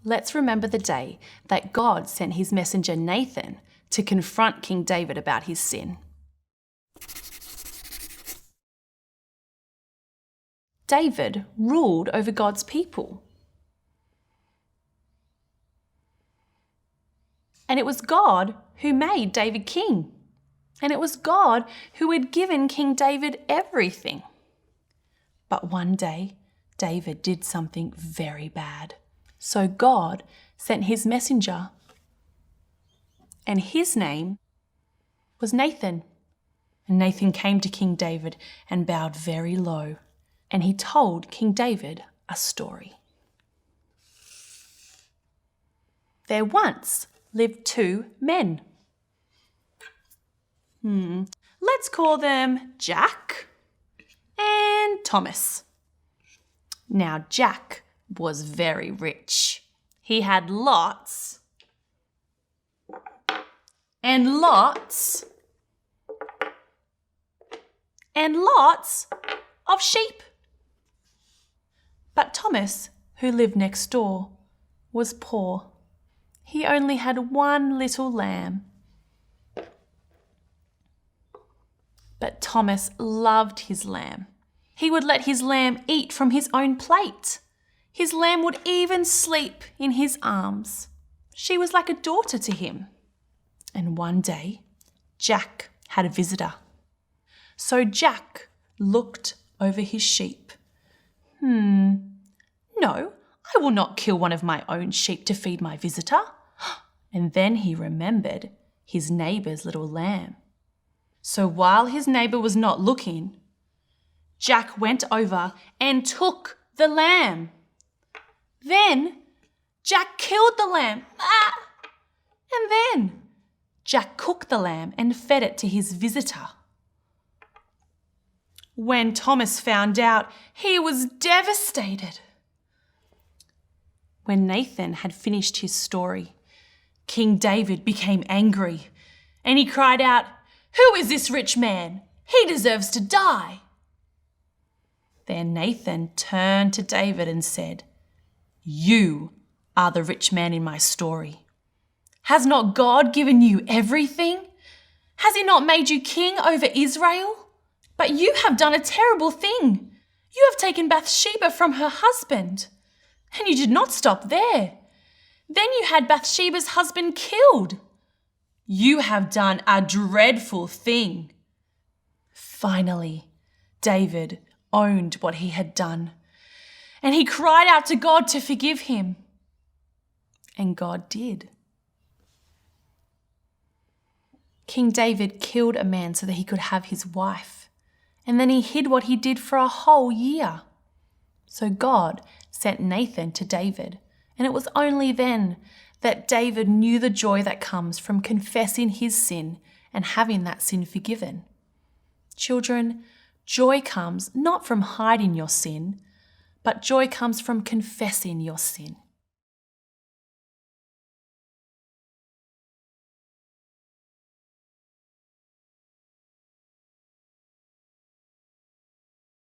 let's remember the day that God sent his messenger Nathan to confront King David about his sin. David ruled over God's people. And it was God who made David king. And it was God who had given King David everything. But one day, David did something very bad. So God sent his messenger. And his name was Nathan. And Nathan came to King David and bowed very low. And he told King David a story. There once lived two men. Let's call them Jack and Thomas. Now, Jack was very rich. He had lots and lots and lots of sheep. But Thomas, who lived next door, was poor. He only had one little lamb. But Thomas loved his lamb. He would let his lamb eat from his own plate. His lamb would even sleep in his arms. She was like a daughter to him. And one day, Jack had a visitor. So Jack looked over his sheep. No, I will not kill one of my own sheep to feed my visitor. And then he remembered his neighbour's little lamb. So while his neighbour was not looking, Jack went over and took the lamb. Then Jack killed the lamb. And then Jack cooked the lamb and fed it to his visitor. When Thomas found out, he was devastated. When Nathan had finished his story, King David became angry and he cried out, "Who is this rich man? He deserves to die." Then Nathan turned to David and said, "You are the rich man in my story. Has not God given you everything? Has he not made you king over Israel? But you have done a terrible thing. You have taken Bathsheba from her husband. And you did not stop there. Then you had Bathsheba's husband killed. You have done a dreadful thing." Finally, David owned what he had done, and he cried out to God to forgive him. And God did. King David killed a man so that he could have his wife, and then he hid what he did for a whole year. So God sent Nathan to David, and it was only then that David knew the joy that comes from confessing his sin and having that sin forgiven. Children, joy comes not from hiding your sin, but joy comes from confessing your sin.